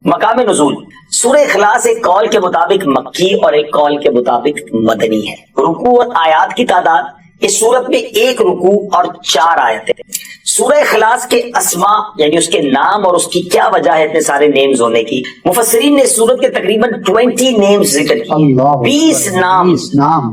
مقام نزول سورہ اخلاص ایک قول کے مطابق مکی اور ایک قول کے مطابق مدنی ہے۔ رکوع اور آیات کی تعداد اس صورت میں 1 رکوع اور 4 آیتیں۔ سورہ اخلاص کے اسماء یعنی اس کے نام اور اس کی کیا وجہ ہے اتنے سارے نیمز ہونے کی، مفسرین نے اس صورت کے تقریباً 20 نیمز ذکر کیے، 20 نام،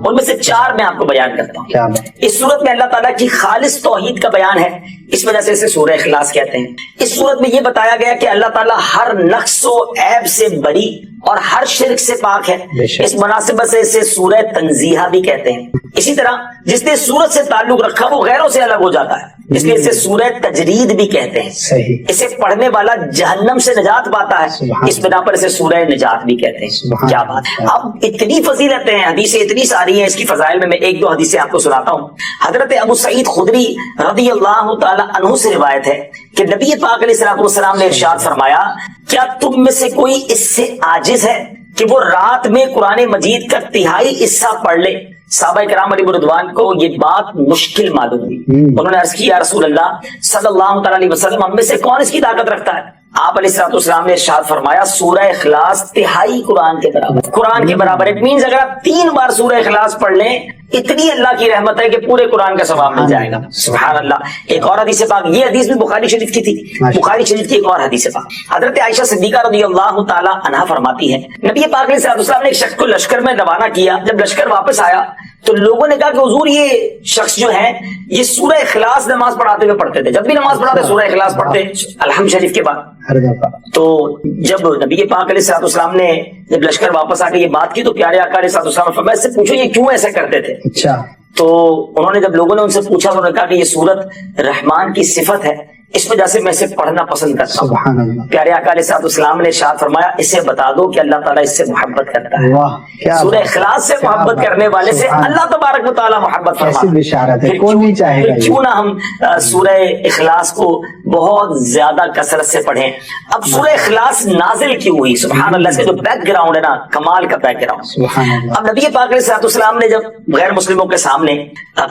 ان میں سے 4 میں آپ کو بیان کرتا ہوں۔ اس صورت میں اللہ تعالیٰ کی خالص توحید کا بیان ہے، اس وجہ سے اسے سورہ اخلاص کہتے ہیں۔ اس صورت میں یہ بتایا گیا کہ اللہ تعالیٰ ہر نقص و عیب سے بری اور ہر شرک سے پاک ہے، اس مناسبت سے اسے سورہ تنزیہ بھی کہتے ہیں۔ اسی طرح جس نے سورت سے تعلق رکھا وہ غیروں سے الگ ہو جاتا ہے، اس لیے اسے سورہ تجرید بھی کہتے ہیں۔ اسے پڑھنے والا جہنم سے نجات پاتا ہے، اس بنا پر اسے سورہ نجات بھی کہتے ہیں۔ کیا بات ہے! اب اتنی فضیلتیں ہیں، حدیثیں اتنی ساری ہیں، اس کی فضائل میں 1-2 حدیثیں آپ کو سناتا ہوں۔ حضرت ابو سعید خدری رضی اللہ تعالی عنہ سے روایت ہے کہ نبی پاک علیہ السلام نے ارشاد فرمایا، کیا تم میں سے کوئی اس سے عاجز ہے کہ وہ رات میں قرآن مجید کا 1/3 حصہ پڑھ لے؟ صحابہ کرام علیہ رضوان کو یہ بات مشکل معلوم ہوئی، انہوں نے عرض کی یا رسول اللہ صلی اللہ تعالی علیہ وسلم، ہم میں سے کون اس کی طاقت رکھتا ہے؟ آپ علیہ السلام نے ارشاد فرمایا، سورہ اخلاص 1/3 قرآن کے برابر، قرآن کے برابر۔ اٹ مینز اگر آپ 3 بار سورہ اخلاص پڑھ لیں، اتنی اللہ کی رحمت ہے کہ پورے قرآن کا ثواب مل جائے گا۔ سبحان اللہ۔ ایک اور حدیث پاک، یہ حدیث بھی بخاری شریف کی تھی، بخاری شریف کی ایک اور حدیث پاک، حضرت عائشہ صدیقہ رضی اللہ تعالی عنہا فرماتی ہے، نبی پاک علیہ السلام نے ایک شخص کو لشکر میں روانہ کیا، جب لشکر واپس آیا تو لوگوں نے کہا کہ حضور یہ شخص جو ہے یہ سورہ اخلاص نماز پڑھاتے ہوئے پڑھتے تھے، جب بھی نماز پڑھاتے سورہ اخلاص پڑھتے الحمد شریف کے بعد۔ تو جب نبی پاک علیہ السلام نے جب لشکر واپس آ کے یہ بات کی تو پیارے آقا علیہ السلام نے فرمایا، اس سے پوچھو یہ کیوں ایسا کرتے تھے؟ اچھا، تو انہوں نے جب لوگوں نے ان سے پوچھا تو انہوں نے کہا کہ یہ سورت رحمان کی صفت ہے، اس وجہ سے میں اسے پڑھنا پسند کرتا ہوں۔ پیارے آقا علیہ السلام نے ارشاد فرمایا، اسے بتا دو کہ اللہ تعالیٰ اس سے محبت کرتا ہے۔ سورہ اخلاص سے محبت کرنے والے سے اللہ تبارک و تعالیٰ محبت فرماتا ہے۔ کیوں نہ ہم سورہ اخلاص کو بہت زیادہ کثرت سے پڑھیں۔ اب سورہ اخلاص نازل کیوں ہوئی؟ سبحان اللہ، اس کا جو بیک گراؤنڈ ہے نا، کمال کا بیک گراؤنڈ۔ اب نبی پاک علیہ السلام نے جب غیر مسلموں کے سامنے،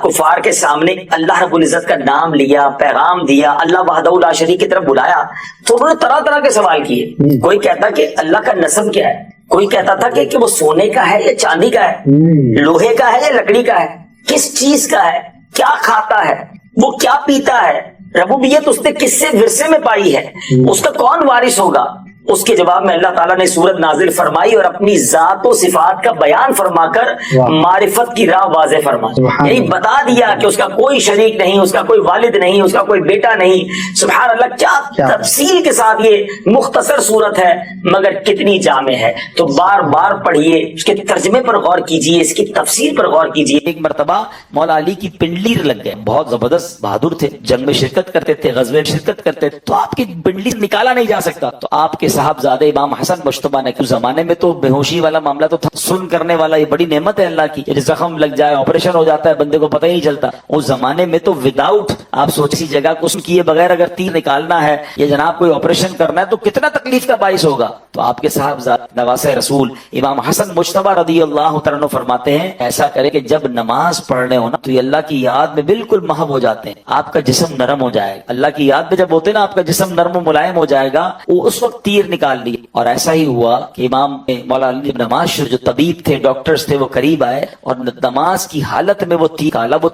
کفار کے سامنے اللہ رب العزت کا نام لیا، پیغام دیا، اللہ وحدہ لا شریک کی طرف بلایا، تو انہوں نے طرح طرح کے سوال کیے۔ کوئی کہتا کہ اللہ کا نسب کیا ہے، کوئی کہتا تھا کہ وہ سونے کا ہے یا چاندی کا ہے، لوہے کا ہے یا لکڑی کا ہے، کس چیز کا ہے، کیا کھاتا ہے، وہ کیا پیتا ہے، ربوبیت اس نے کس سے ورثے میں پائی ہے، اس کا کون وارث ہوگا؟ اس کے جواب میں اللہ تعالیٰ نے سورت نازل فرمائی اور اپنی ذات و صفات کا بیان فرما کر معرفت کی راہ واضح فرمائی، یعنی بتا دیا کہ اس کا کوئی شریک نہیں، اس کا کوئی والد نہیں، اس کا کوئی بیٹا نہیں۔ سبحان اللہ، کیا تفصیل کے ساتھ یہ مختصر سورت ہے مگر کتنی جامع ہے۔ تو بار بار پڑھیے، اس کے ترجمے پر غور کیجیے، اس کی تفسیر پر غور کیجیے۔ ایک مرتبہ مولا علی کی پنڈلی لگ گئے، بہت زبردست بہادر تھے، جنگ میں شرکت کرتے تھے، غزوے میں شرکت کرتے تھے، تو آپ کی پنڈلی نکالا نہیں جا سکتا، تو آپ کے صاحبزادے امام حسن مجتبی نے، اس زمانے میں تو بے ہوشی والا معاملہ تو تھا، سن کرنے والا یہ بڑی نعمت ہے اللہ کی، زخم لگ جائے آپریشن ہو جاتا ہے بندے کو پتہ ہی نہیں چلتا، اس زمانے میں تو وداؤٹ آپ سوچ سی جگہ کو کیے بغیر اگر تیر نکالنا ہے یا جناب کوئی آپریشن کرنا ہے تو کتنا تکلیف کا باعث ہوگا۔ تو آپ کے صاحبزادے نواسہ رسول امام حسن مجتبی رضی اللہ تعالیٰ عنہ فرماتے ہیں، ایسا کرے کہ جب نماز پڑھنے ہو نا تو یہ اللہ کی یاد میں بالکل محو ہو جاتے ہیں، آپ کا جسم نرم ہو جائے گا، اللہ کی یاد میں جب ہوتے نا آپ کا جسم نرم و ملائم ہو جائے گا، وہ اس وقت تیر نکال لیے۔ اور ایسا ہی ہوا کہ امام مولا علی جب نماز شروع، جو طبیب تھے، ڈاکٹرز تھے، وہ قریب آئے اور نماز کی حالت میں وہ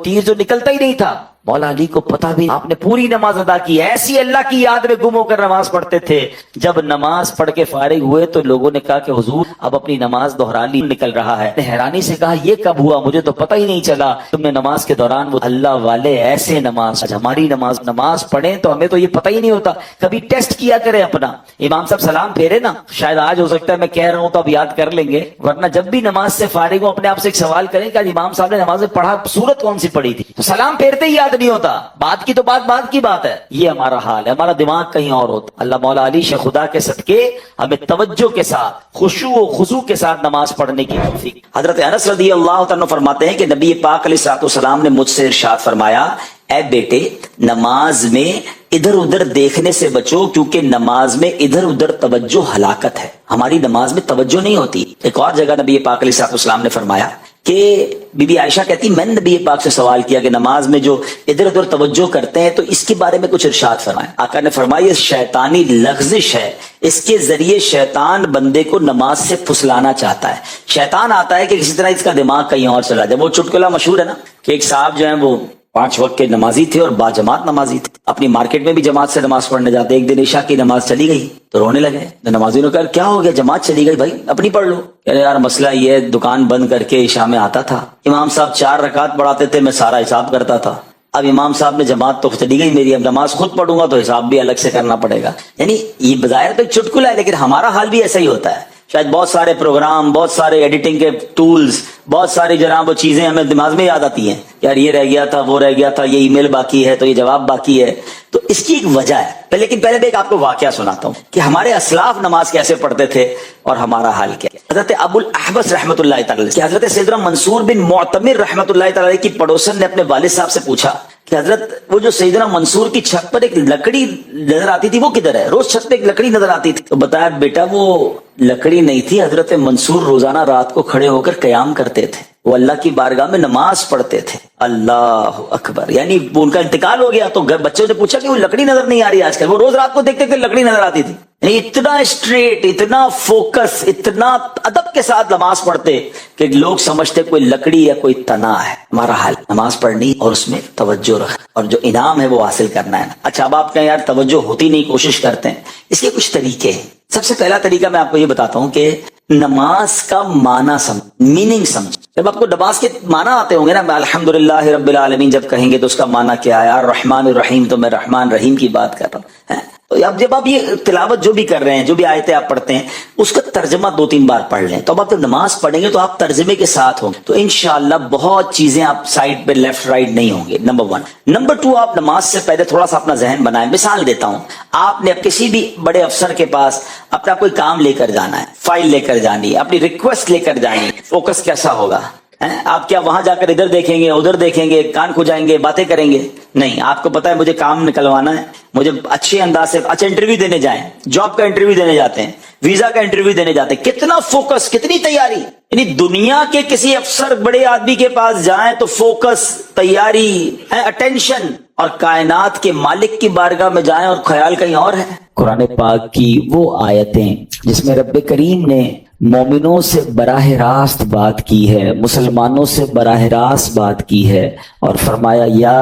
تیر جو نکلتا ہی نہیں تھا، مولا علی کو پتا بھی آپ نے پوری نماز ادا کی، ایسی اللہ کی یاد میں گم ہو کر نماز پڑھتے تھے۔ جب نماز پڑھ کے فارغ ہوئے تو لوگوں نے کہا کہ حضور اب اپنی نماز دہرا لی، نکل رہا ہے۔ حیرانی سے کہا یہ کب ہوا، مجھے تو پتہ ہی نہیں چلا، تم نے نماز کے دوران وہ اللہ والے ایسے نماز، ہماری نماز پڑھیں تو ہمیں تو یہ پتہ ہی نہیں ہوتا، کبھی ٹیسٹ کیا کریں اپنا، امام صاحب سلام پھیرے نا، شاید آج ہو سکتا ہے میں کہہ رہا ہوں تو اب یاد کر لیں گے، ورنہ جب بھی نماز سے فارغ ہوں اپنے آپ سے ایک سوال کریں کہ امام صاحب نے نماز میں پڑھا سورت کون سی پڑھی تھی، تو سلام پھیرتے ہی یاد نہیں ہوتا، بات کی تو بات کی بات ہے۔ یہ ہمارا حال ہے، ہمارا دماغ کہیں اور ہوتا۔ اللہ مولا علی شیخ خدا کے صدقے ہمیں توجہ کے ساتھ، خشوع و خضوع کے ساتھ نماز پڑھنے کی توفیق۔ حضرت انس رضی اللہ تعالیٰ فرماتے ہیں کہ نبی پاک علیہ السلام نے مجھ سے ارشاد فرمایا، اے بیٹے نماز میں ادھر ادھر دیکھنے سے بچو، کیونکہ نماز میں ادھر ادھر توجہ ہلاکت ہے۔ ہماری نماز میں توجہ نہیں ہوتی۔ ایک اور جگہ نبی پاک علیہ السلام نے فرمایا کہ بی بی عائشہ کہتی میں نے نبی پاک سے سوال کیا کہ نماز میں جو ادھر ادھر توجہ کرتے ہیں تو اس کے بارے میں کچھ ارشاد فرمائیں. آقا نے فرمایا یہ شیطانی لغزش ہے، اس کے ذریعے شیطان بندے کو نماز سے پھسلانا چاہتا ہے. شیطان آتا ہے کہ کسی طرح اس کا دماغ کہیں اور چلا جائے. وہ چٹکلا مشہور ہے نا کہ ایک صاحب جو ہیں وہ 5 وقت کے نمازی تھے اور با جماعت نمازی تھے، اپنی مارکیٹ میں بھی جماعت سے نماز پڑھنے جاتے. ایک دن عشاء کی نماز چلی گئی تو رونے لگے. نمازیوں نے کہا کیا ہو گیا، جماعت چلی گئی، بھائی اپنی پڑھ لو. کہہ رہے یار مسئلہ یہ دکان بند کر کے عشاء میں آتا تھا، امام صاحب 4 رکعت پڑھاتے تھے، میں سارا حساب کرتا تھا. اب امام صاحب نے جماعت تو چلی گئی میری، اب نماز خود پڑھوں گا تو حساب بھی الگ سے کرنا پڑے گا. یعنی یہ بظاہر تو چٹکلا ہے لیکن ہمارا حال بھی ایسا ہی ہوتا ہے. شاید بہت سارے پروگرام، بہت سارے ایڈیٹنگ کے ٹولز، بہت ساری جناب وہ چیزیں ہمیں دماغ میں یاد آتی ہیں، یار یہ رہ گیا تھا، وہ رہ گیا تھا، یہ ای میل باقی ہے تو یہ جواب باقی ہے. تو اس کی ایک وجہ ہے. لیکن پہلے میں ایک آپ کو واقعہ سناتا ہوں کہ ہمارے اسلاف نماز کیسے پڑھتے تھے اور ہمارا حال کیا. حضرت ابو الاحوص رحمۃ اللہ تعالی کہ حضرت سیدنا منصور بن معتمر رحمۃ اللہ تعالی کی پڑوسن نے اپنے والد صاحب سے پوچھا کہ حضرت وہ جو سیدنا منصور کی چھت پر ایک لکڑی نظر آتی تھی وہ کدھر ہے؟ روز چھت پہ ایک لکڑی نظر آتی تھی. تو بتایا بیٹا وہ لکڑی نہیں تھی، حضرت منصور روزانہ رات کو کھڑے ہو کر قیام کرتے تھے، وہ اللہ کی بارگاہ میں نماز پڑھتے تھے. اللہ اکبر. یعنی وہ ان کا انتقال ہو گیا تو بچوں نے پوچھا کہ وہ لکڑی نظر نہیں آ رہی آج کل، وہ روز رات کو دیکھتے تھے لکڑی نظر آتی تھی. یعنی اتنا اسٹریٹ، اتنا فوکس، اتنا ادب کے ساتھ نماز پڑھتے کہ لوگ سمجھتے کوئی لکڑی یا کوئی تنا ہے. ہمارا حال نماز پڑھنی اور اس میں توجہ رکھ اور جو انعام ہے وہ حاصل کرنا ہے. اچھا اب آپ کہیں یار توجہ ہوتی نہیں، کوشش کرتے ہیں. اس کے کچھ طریقے ہیں. سب سے پہلا طریقہ میں آپ کو یہ بتاتا ہوں کہ نماز کا معنی سمجھ، میننگ سمجھ. جب آپ کو نماز کے معنی آتے ہوں گے نا، الحمدللہ رب العالمین جب کہیں گے تو اس کا معنی کیا ہے؟ الرحمن الرحیم، تو میں رحمان رحیم کی بات کر رہا ہوں. تو اب جب آپ یہ تلاوت جو بھی کر رہے ہیں، جو بھی آیتیں آپ پڑھتے ہیں، اس کا ترجمہ 2-3 بار پڑھ لیں. تو اب آپ جب نماز پڑھیں گے تو آپ ترجمے کے ساتھ ہوں تو انشاءاللہ بہت چیزیں آپ سائڈ پہ لیفٹ رائٹ نہیں ہوں گے. نمبر 1. نمبر 2، آپ نماز سے پہلے تھوڑا سا اپنا ذہن بنائیں. مثال دیتا ہوں، آپ نے کسی بھی بڑے افسر کے پاس اپنا کوئی کام لے کر جانا ہے، فائل لے کر جانی ہے، اپنی ریکویسٹ لے کر جانی ہے. فوکس کیسا ہوگا؟ آپ کیا وہاں جا کر ادھر دیکھیں گے، ادھر دیکھیں گے، کان کھجائیں گے، باتیں کریں گے؟ نہیں. آپ کو پتا ہے مجھے کام نکلوانا ہے، مجھے اچھے انداز سے. اچھا انٹرویو دینے جائیں، جاب کا انٹرویو دینے جاتے ہیں، ویزا کا انٹرویو دینے جاتے ہیں، کتنا فوکس، کتنی تیاری. یعنی دنیا کے کسی افسر بڑے آدمی کے پاس جائیں تو فوکس، تیاری، اٹینشن. اور کائنات کے مالک کی بارگاہ میں جائیں اور خیال کہیں اور ہے. قرآن پاک کی وہ آیتیں جس میں رب کریم نے مومنوں سے براہ راست بات کی ہے، مسلمانوں سے براہ راست بات کی ہے اور فرمایا یا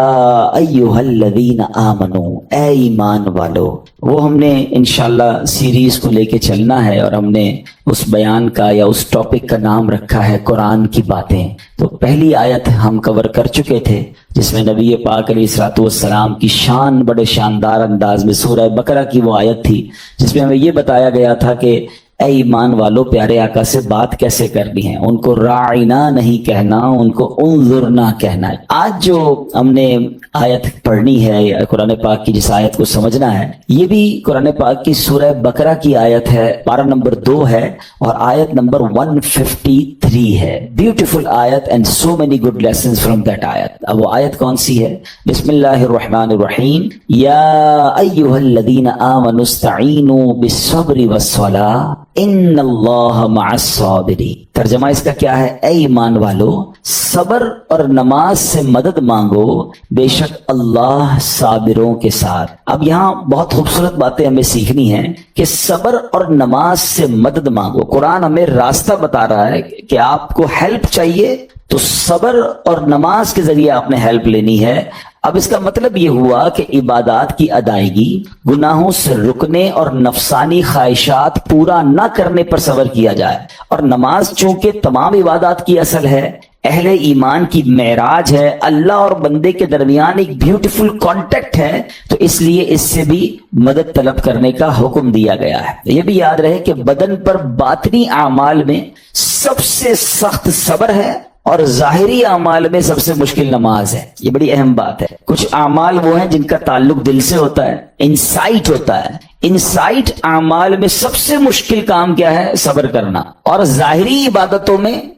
ایھا الذین آمنو، اے ایمان والو. وہ ہم نے انشاءاللہ سیریز کو لے کے چلنا ہے اور ہم نے اس بیان کا یا اس ٹاپک کا نام رکھا ہے قرآن کی باتیں. تو پہلی آیت ہم کور کر چکے تھے جس میں نبی پاک علیہ الصلوۃ والسلام کی شان بڑے شاندار انداز میں سورہ بقرہ کی وہ آیت تھی جس میں ہمیں یہ بتایا گیا تھا کہ اے ایمان والو پیارے آقا سے بات کیسے کرنی ہے. ان کو راعنا نہیں کہنا، ان کو انظرنا کہنا ہے. آج جو ہم نے آیت پڑھنی ہے قرآن پاک کی، جس آیت کو سمجھنا ہے، یہ بھی قرآن پاک کی سورہ بقرہ کی آیت ہے، پارہ نمبر 2 ہے اور آیت نمبر 153 ہے. بیوٹیفل آیت and so many good lessons from that آیت. اب وہ آیت کون سی ہے؟ بسم اللہ الرحمن الرحیم. یا ایھا الذین آمنوا استعینوا بالصبر والصلاۃ ان اللہ مع الصابرین. ترجمہ اس کا کیا ہے؟ اے ایمان والو صبر اور نماز سے مدد مانگو، بے شک اللہ صابروں کے ساتھ. اب یہاں بہت خوبصورت باتیں ہمیں سیکھنی ہیں کہ صبر اور نماز سے مدد مانگو. قرآن ہمیں راستہ بتا رہا ہے کہ آپ کو ہیلپ چاہیے تو صبر اور نماز کے ذریعے آپ نے ہیلپ لینی ہے. اب اس کا مطلب یہ ہوا کہ عبادات کی ادائیگی، گناہوں سے رکنے اور نفسانی خواہشات پورا نہ کرنے پر صبر کیا جائے. اور نماز چونکہ تمام عبادات کی اصل ہے، اہل ایمان کی معراج ہے، اللہ اور بندے کے درمیان ایک بیوٹیفل کانٹیکٹ ہے، تو اس لیے اس سے بھی مدد طلب کرنے کا حکم دیا گیا ہے. یہ بھی یاد رہے کہ بدن پر باطنی اعمال میں سب سے سخت صبر ہے اور ظاہری اعمال میں سب سے مشکل نماز ہے. یہ بڑی اہم بات ہے. کچھ اعمال وہ ہیں جن کا تعلق دل سے ہوتا ہے، انسائٹ ہوتا ہے. انسائٹ اعمال میں سب سے مشکل کام کیا ہے؟ صبر کرنا. اور ظاہری عبادتوں میں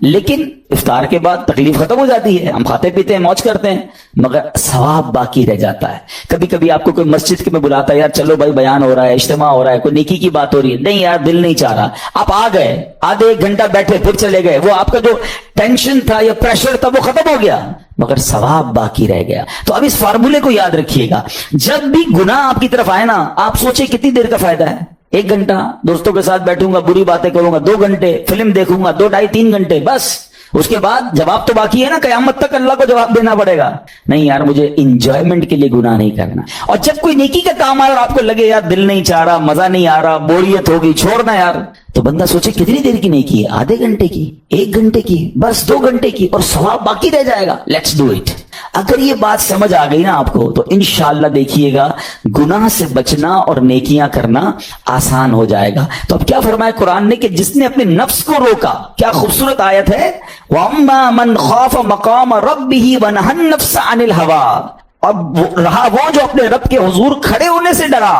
لیکن افطار کے بعد تکلیف ختم ہو جاتی ہے, ہم کھاتے پیتے ہیں, موج کرتے ہیں, مگر ثواب باقی رہ جاتا ہے. کبھی کبھی آپ کو کوئی مسجد کے میں بلاتا ہے, یار چلو بھائی بیان ہو رہا ہے, اجتماع ہو رہا ہے, کوئی نیکی کی بات ہو رہی ہے, نہیں یار دل نہیں چاہ رہا, آپ آ گئے, آدھے ایک گھنٹہ بیٹھے پھر چلے گئے, وہ آپ کا جو ٹینشن تھا یا پریشر تھا وہ ختم ہو گیا, مگر ثواب باقی رہ گیا. تو اب اس فارمولے کو یاد رکھیے گا, جب بھی گناہ آپ کی طرف آئے نا, آپ سوچیں کتنی دیر کا فائدہ ہے. 1 گھنٹہ دوستوں کے ساتھ بیٹھوں گا, بری باتیں کروں گا, 2 گھنٹے فلم دیکھوں گا, 2 ڈھائی 3 گھنٹے, بس اس کے بعد جواب تو باقی ہے نا, قیامت تک اللہ کو جواب دینا پڑے گا. نہیں یار مجھے انجوائمنٹ کے لیے گناہ نہیں کرنا. اور جب کوئی نیکی کا کام آئے اور آپ کو لگے یار دل نہیں چاہ رہا, مزہ نہیں آ رہا, بوریت ہوگی, چھوڑنا یار, تو بندہ سوچے کتنی دیر کی نیکی ہے, آدھے گھنٹے کی, 1 گھنٹے کی, بس 2 گھنٹے کی, اور ثواب باقی رہ جائے گا. Let's do it. اگر یہ بات سمجھ آ گئی نا آپ کو, تو انشاءاللہ دیکھیے گا گناہ سے بچنا اور نیکیاں کرنا آسان ہو جائے گا. تو اب کیا فرمایا قرآن نے کہ جس نے اپنے نفس کو روکا, کیا خوبصورت آیت ہے, وَأَمَّا مَنْ خَافَ مَقَامَ رَبِّهِ وَنَهَى النَّفْسَ عَنِ الْهَوَىٰ, اور رہا وہ جو اپنے رب کے حضور کھڑے ہونے سے ڈرا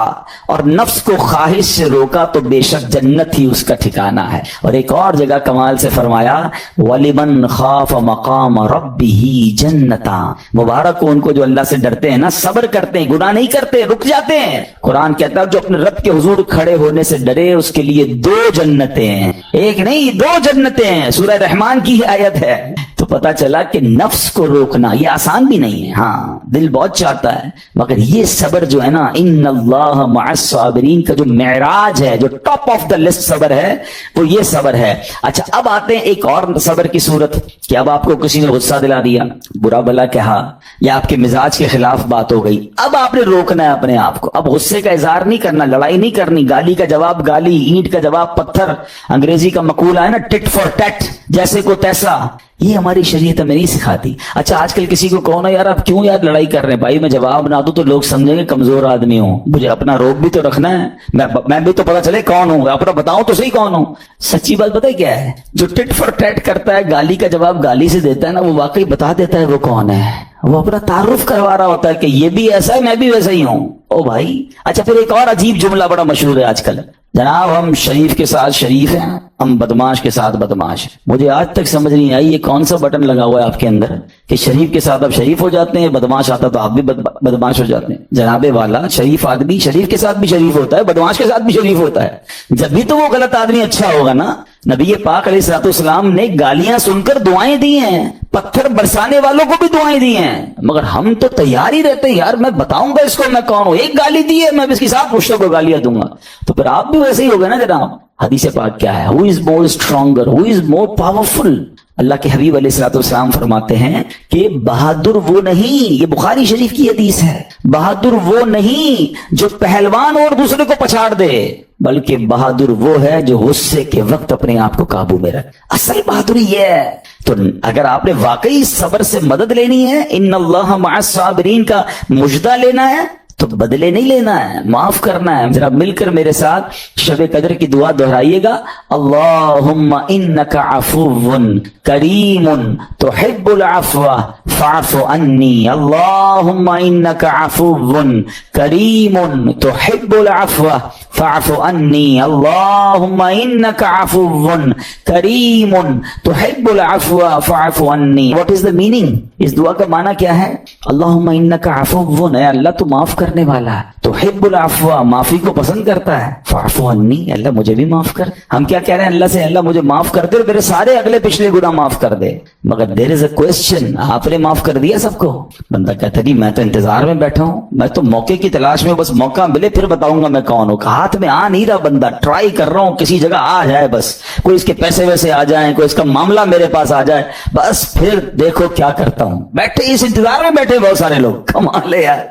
اور نفس کو خواہش سے روکا, تو بے شک جنت ہی اس کا ٹھکانہ ہے. اور ایک اور جگہ کمال سے فرمایا, وَلِمَنْ خَافَ مَقَامَ رَبِّهِ جَنَّتَانِ, مبارک ہو ان کو جو اللہ سے ڈرتے ہیں نا, صبر کرتے ہیں, گناہ نہیں کرتے, رک جاتے ہیں. قرآن کہتا ہے جو اپنے رب کے حضور کھڑے ہونے سے ڈرے اس کے لیے 2 جنتیں ہیں, 1 نہیں 2 جنتیں ہیں. سورہ رحمان کی آیت ہے. تو پتا چلا کہ نفس کو روکنا یہ آسان بھی نہیں ہے. ہاں دل بہت چاہتا ہے, مگر یہ صبر جو ہے نا, ان اللہ مع الصابرین کا جو معراج ہے, جو ٹاپ آف دا لسٹ صبر ہے, وہ یہ صبر ہے. اچھا اب آتے ہیں ایک اور صبر کی صورت, کہ اب آپ کو کسی نے غصہ دلا دیا, برا بلا کہا, یا آپ کے مزاج کے خلاف بات ہو گئی, اب آپ نے روکنا ہے اپنے آپ کو. اب غصے کا اظہار نہیں کرنا, لڑائی نہیں کرنی, گالی کا جواب گالی, اینٹ کا جواب پتھر, انگریزی کا مقولہ ہے نا ٹٹ فار ٹیٹ, جیسے کو تیسا, یہ ہماری شریعت ہمیں نہیں سکھاتی. اچھا آج کل کسی کو کہو نا یار آپ کیوں یار لڑائی کر رہے ہیں, بھائی میں جواب نہ دوں تو لوگ سمجھیں گے کمزور آدمی ہوں, مجھے اپنا روب بھی تو رکھنا ہے, میں بھی تو پتا چلے کون ہوں, اپنا بتاؤں تو صحیح کون ہوں. سچی بات پتہ ہے کیا ہے, جو ٹٹ فار ٹیٹ کرتا ہے, گالی کا جواب گالی سے دیتا ہے نا, وہ واقعی بتا دیتا ہے وہ کون ہے, وہ اپنا تعارف کروا رہا ہوتا ہے کہ یہ بھی ایسا ہے, میں بھی ویسا ہی ہوں. او بھائی اچھا پھر ایک اور عجیب جملہ بڑا مشہور ہے آج کل, جناب ہم شریف کے ساتھ شریف ہیں, ہم بدماش کے ساتھ بدماش ہیں. مجھے آج تک سمجھ نہیں آئی یہ کون سا بٹن لگا ہوا ہے آپ کے اندر کہ شریف کے ساتھ آپ شریف ہو جاتے ہیں, بدماش آتا تو آپ بھی بدماش ہو جاتے ہیں. جناب والا, شریف آدمی شریف کے ساتھ بھی شریف ہوتا ہے, بدماش کے ساتھ بھی شریف ہوتا ہے. جب بھی تو وہ غلط آدمی اچھا ہوگا نا. نبی پاک علیہ الصلوۃ والسلام نے گالیاں سن کر دعائیں دی ہیں, پتھر برسانے والوں کو بھی دعائیں دی ہیں, مگر ہم تو تیار ہی رہتے ہیں یار میں بتاؤں گا اس کو میں کون ہوں, ایک گالی دی ہے میں اس کے ساتھ مشتوں کو گالیاں دوں گا. تو پھر آپ بھی ویسے ہی ہو گئے نا جناب. حدیث پاک کیا ہے, ہو از مور اسٹرانگر, ہو از مور پاورفل. اللہ کے حبیب علیہ الصلوۃ والسلام فرماتے ہیں کہ بہادر وہ نہیں, یہ بخاری شریف کی حدیث ہے, بہادر وہ نہیں جو پہلوان اور دوسرے کو پچھاڑ دے, بلکہ بہادر وہ ہے جو غصے کے وقت اپنے آپ کو قابو میں رکھے. اصل بہادری یہ ہے. تو اگر آپ نے واقعی صبر سے مدد لینی ہے, ان اللہ مع الصابرین کا مجدہ لینا ہے, تو بدلے نہیں لینا ہے, معاف کرنا ہے. ذرا مل کر میرے ساتھ شب قدر کی دعا دہرائیے گا, اللہم انک عفو کریم تحب العفو فاعف عنی, اللہم انک عفو کریم تحب العفو فاعف عنی, اللہم انک عفو کریم تحب العفو فاعف عنی. What is the meaning? اس دعا کا معنی کیا ہے؟ اللہم انک عفو, اے اللہ تو معاف کرنے والا ہے, تحب العفو, معافی کو پسند کرتا ہے, فاعف عنی, اللہ مجھے بھی معاف کر. ہم کیا کہہ رہے ہیں اللہ سے, اللہ مجھے معاف کر دے اور میرے سارے اگلے پچھلے گناہ معاف کر دے. مگر there is a question, آپ نے معاف کر دیا سب کو؟ بندہ کہتا ہے میں تو انتظار میں بیٹھا ہوں, میں تو موقع کی تلاش میں, بس موقع ملے پھر بتاؤں گا میں کون ہوں. ہاتھ میں آ نہیں رہا بندہ, ٹرائی کر رہا ہوں کسی جگہ آ جائے, بس کوئی اس کے پیسے ویسے آ جائیں, کوئی اس کا معاملہ میرے پاس آ جائے, بس پھر دیکھو کیا کرتا ہوں. بیٹھے اس انتظار میں بیٹھے بہت سارے لوگ, کمال ہے یار.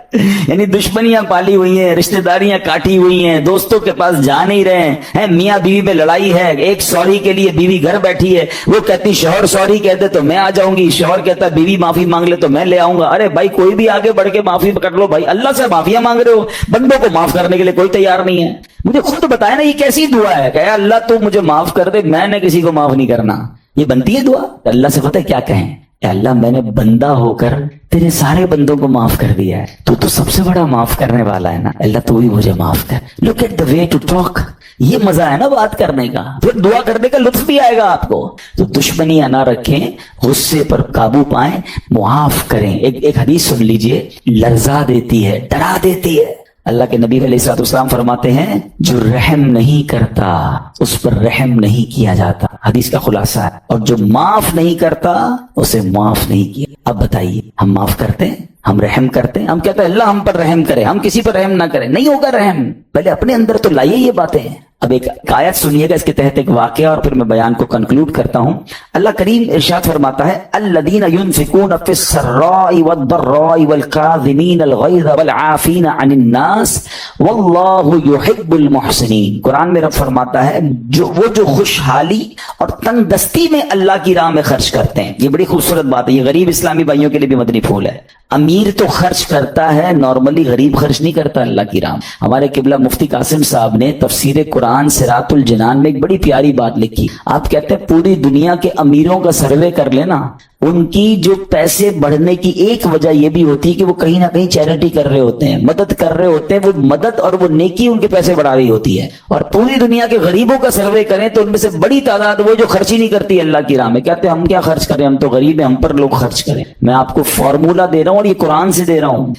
یعنی دشمنیاں پالی ہوئی ہیں, رشتہ داریاں کاٹی ہوئی ہیں, دوستوں کے پاس جا نہیں رہے ہیں, میاں بیوی میں لڑائی ہے, ایک سوری کے لیے بیوی گھر بیٹھی ہے, وہ کہتی شوہر سوری کہتے تو میں آ جاؤں گی, شوہر کہتا بیوی معافی مانگ لے تو میں لے آؤں گا. ارے بھائی کوئی بھی آگے بڑھ کے معافی پکڑ لو بھائی, اللہ سے معافیاں مانگ رہے ہو, بندوں کو معاف کرنے کے لیے کوئی تیار نہیں ہے. مجھے خود بتایا نا یہ کیسی دعا ہے کہ اللہ تو مجھے معاف کر دے, میں نے کسی کو معاف نہیں کرنا. یہ بنتی ہے دعا؟ اللہ سے پتہ ہے کیا کہیں, اے اللہ میں نے بندہ ہو کر تیرے سارے بندوں کو معاف کر دیا ہے, تو سب سے بڑا معاف کرنے والا ہے نا, اللہ تو بھی مجھے معاف کر. Look at the way to talk, یہ مزہ ہے نا بات کرنے کا, پھر دعا کرنے کا لطف بھی آئے گا آپ کو. تو دشمنیاں نہ رکھیں, غصے پر قابو پائیں, معاف کریں. ایک حدیث سن لیجئے, لرزا دیتی ہے, ڈرا دیتی ہے. اللہ کے نبی علیہ الصلوۃ والسلام فرماتے ہیں جو رحم نہیں کرتا اس پر رحم نہیں کیا جاتا. حدیث کا خلاصہ ہے. اور جو معاف نہیں کرتا اسے معاف نہیں کیا. اب بتائیے, ہم معاف کرتے ہیں, ہم رحم کرتے ہیں, ہم کہتے ہیں اللہ ہم پر رحم کرے, ہم کسی پر رحم نہ کریں. نہیں ہوگا رحم, پہلے اپنے اندر تو لائیے یہ باتیں. اب ایک آیت سنیے گا, اس کے تحت ایک واقعہ, اور پھر میں بیان کو کنکلوڈ کرتا ہوں. اللہ کریم ارشاد فرماتا ہے الذین ينفقون فی السراء والضراء والکاظمین الغیظ والعافین عن الناس واللہ یحب المحسنین. قرآن میں رب فرماتا ہے جو خوشحالی اور تنگ دستی میں اللہ کی راہ میں خرچ کرتے ہیں. یہ بڑی خوبصورت بات ہے, یہ غریب اسلامی بھائیوں کے لیے بھی مدنی پھول ہے. امیر تو خرچ کرتا ہے نارملی, غریب خرچ نہیں کرتا اللہ کی راہ. ہمارے قبلہ مفتی قاسم صاحب نے تفسیر قرآن صراط الجنان میں ایک بڑی پیاری بات لکھی. آپ کہتے ہیں پوری دنیا کے امیروں کا سروے کر لینا, ان کی جو پیسے بڑھنے کی ایک وجہ یہ بھی ہوتی ہے کہ وہ کہیں نہ کہیں چیریٹی کر رہے ہوتے ہیں, مدد کر رہے ہوتے ہیں. وہ مدد اور وہ نیکی ان کے پیسے بڑھا رہی ہوتی ہے. اور پوری دنیا کے غریبوں کا سروے کریں تو ان میں سے بڑی تعداد وہ جو خرچ ہی نہیں کرتی اللہ کی راہ میں. کہتے ہیں ہم کیا خرچ کریں, ہم تو غریب ہیں, ہم پر لوگ خرچ کریں. میں آپ کو فارمولا دے رہا ہوں اور یہ قرآن سے دے رہا ہوں.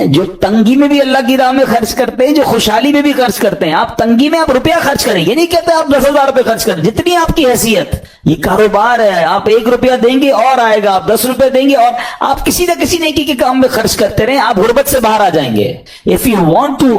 جو تنگی میں بھی اللہ کی راہ میں خرچ کرتے ہیں, جو خوشحالی میں بھی خرچ کرتے ہیں. آپ تنگی میں آپ روپیہ خرچ کریں, یہ نہیں کہتے آپ 10,000 روپے خرچ کریں, جتنی آپ کی حیثیت. یہ کاروبار ہے, آپ 1 روپیہ دیں گے اور آئے گا, آپ 10 روپے دیں گے اور آپ کسی نہ کسی نیکی کے کام میں خرچ کرتے رہیں, آپ غربت سے باہر آ جائیں گے. If you want to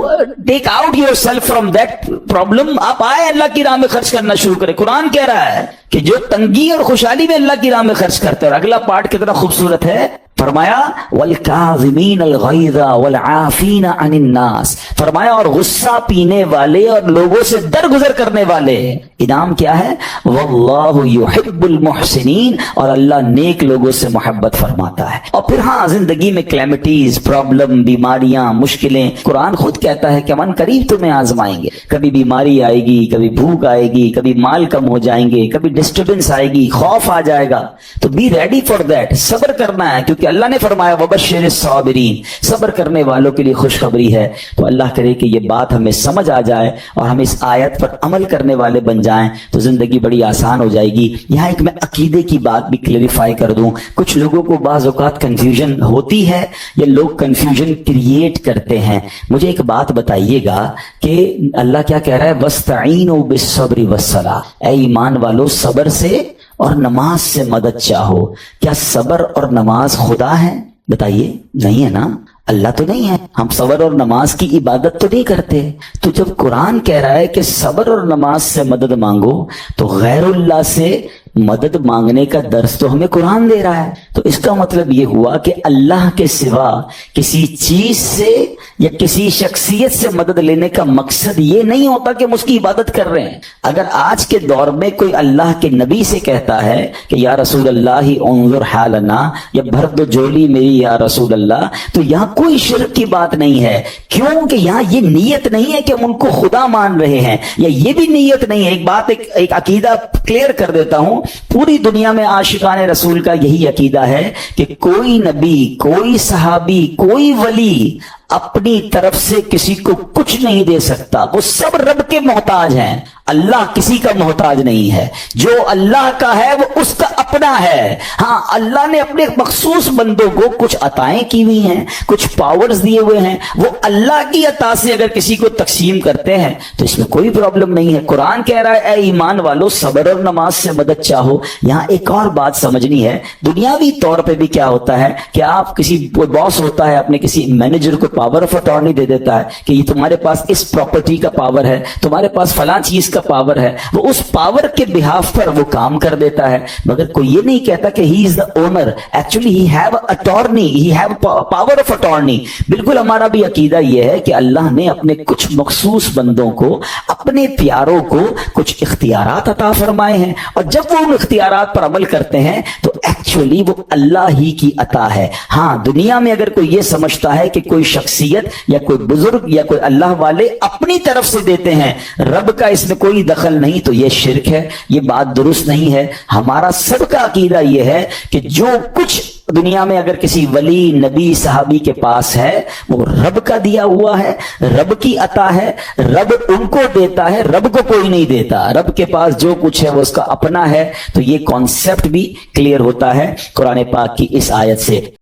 take out yourself from that problem, آپ آئے اللہ کی راہ میں خرچ کرنا شروع کریں. قرآن کہہ رہا ہے کہ جو تنگی اور خوشحالی میں اللہ کی راہ میں خرچ کرتے ہیں. اور اگلا پارٹ کتنا خوبصورت ہے, فرمایا والکاظمین الغیظ والعافین عن الناس, فرمایا اور غصہ پینے والے اور لوگوں سے درگزر کرنے والے. انعام کیا ہے, واللہ یحب المحسنین, اور اللہ نیک لوگوں سے محبت فرماتا ہے. اور پھر ہاں زندگی میں کلیمٹیز, پرابلم, بیماریاں, مشکلیں, قرآن خود کہتا ہے کہ من قریب تمہیں آزمائیں گے. کبھی بیماری آئے گی, کبھی بھوک آئے گی, کبھی مال کم ہو جائیں گے, کبھی ڈسٹربنس آئے گی, خوف آ جائے گا. تو بی ریڈی فار دیٹ, صبر کرنا ہے, کیونکہ اللہ نے فرمایا وبشر الصابرین, صبر کرنے والوں کے لیے خوشخبری ہے. تو اللہ کرے کہ یہ بات ہمیں سمجھ آ جائے اور ہم اس آیت پر عمل کرنے والے بن جائیں تو زندگی بڑی آسان ہو جائے گی. یہاں ایک میں عقیدے کی بات بھی کلیریفائی کر دوں. کچھ لوگوں کو بعض اوقات کنفیوژن ہوتی ہے یا لوگ کنفیوژن کریٹ کرتے ہیں. مجھے ایک بات بتائیے گا کہ اللہ کیا کہہ رہا ہے, وَاسْتَعِينُوا بِالصَّبْرِ وَالصَّلَاةِ, اے ایمان والو صبر سے اور نماز سے مدد چاہو. کیا صبر اور نماز خدا ہے؟ بتائیے, نہیں ہے نا, اللہ تو نہیں ہے. ہم صبر اور نماز کی عبادت تو نہیں کرتے. تو جب قرآن کہہ رہا ہے کہ صبر اور نماز سے مدد مانگو, تو غیر اللہ سے مدد مانگنے کا درس تو ہمیں قرآن دے رہا ہے. تو اس کا مطلب یہ ہوا کہ اللہ کے سوا کسی چیز سے یا کسی شخصیت سے مدد لینے کا مقصد یہ نہیں ہوتا کہ ہم اس کی عبادت کر رہے ہیں. اگر آج کے دور میں کوئی اللہ کے نبی سے کہتا ہے کہ یا رسول اللہ انظر حالنا, یا بھر دو جولی میری یا رسول اللہ, تو یہاں کوئی شرک کی بات نہیں ہے. کیوں کہ یہاں یہ نیت نہیں ہے کہ ہم ان کو خدا مان رہے ہیں, یا یہ بھی نیت نہیں ہے. ایک بات, ایک عقیدہ کلیئر کر دیتا ہوں. پوری دنیا میں عاشقان رسول کا یہی عقیدہ ہے کہ کوئی نبی, کوئی صحابی, کوئی ولی اپنی طرف سے کسی کو کچھ نہیں دے سکتا. وہ سب رب کے محتاج ہیں, اللہ کسی کا محتاج نہیں ہے. جو اللہ کا ہے وہ اس کا اپنا ہے. ہاں اللہ نے اپنے مخصوص بندوں کو کچھ عطائیں کی ہوئی ہیں, کچھ پاورز دیے ہوئے ہیں, وہ اللہ کی عطا سے اگر کسی کو تقسیم کرتے ہیں تو اس میں کوئی پرابلم نہیں ہے. قرآن کہہ رہا ہے اے ایمان والو صبر اور نماز سے مدد چاہو. یہاں ایک اور بات سمجھنی ہے. دنیاوی طور پہ بھی کیا ہوتا ہے کہ آپ کسی باس ہوتا ہے, اپنے کسی مینیجر کو پاور آف اٹارنی دے دیتا ہے کہ یہ تمہارے پاس اس پراپرٹی کا پاور ہے, تمہارے پاس فلاں چیز کا پاور ہے. وہ اس پاور کے بہاف پر وہ کام کر دیتا ہے, مگر کوئی یہ نہیں کہتا کہ he is the owner. Actually he have attorney, he have power of attorney. بالکل ہمارا بھی عقیدہ یہ ہے کہ اللہ نے اپنے کچھ مخصوص بندوں کو, اپنے پیاروں کو کچھ اختیارات عطا فرمائے ہیں, اور جب وہ ان اختیارات پر عمل کرتے ہیں تو ایکچولی وہ اللہ ہی کی عطا ہے. ہاں دنیا میں اگر کوئی یہ سمجھتا ہے کہ کوئی شخصیت یا کوئی بزرگ یا کوئی اللہ والے اپنی طرف سے دیتے ہیں, رب کا اس میں کوئی دخل نہیں, تو یہ شرک ہے, یہ بات درست نہیں ہے. ہمارا سب کا عقیدہ یہ ہے کہ جو کچھ دنیا میں اگر کسی ولی نبی صحابی کے پاس ہے وہ رب کا دیا ہوا ہے, رب کی عطا ہے, رب ان کو دیتا ہے, رب کو کوئی نہیں دیتا. رب کے پاس جو کچھ ہے وہ اس کا اپنا ہے. تو یہ کانسیپٹ بھی کلیئر ہوتا ہے قرآن پاک کی اس آیت سے.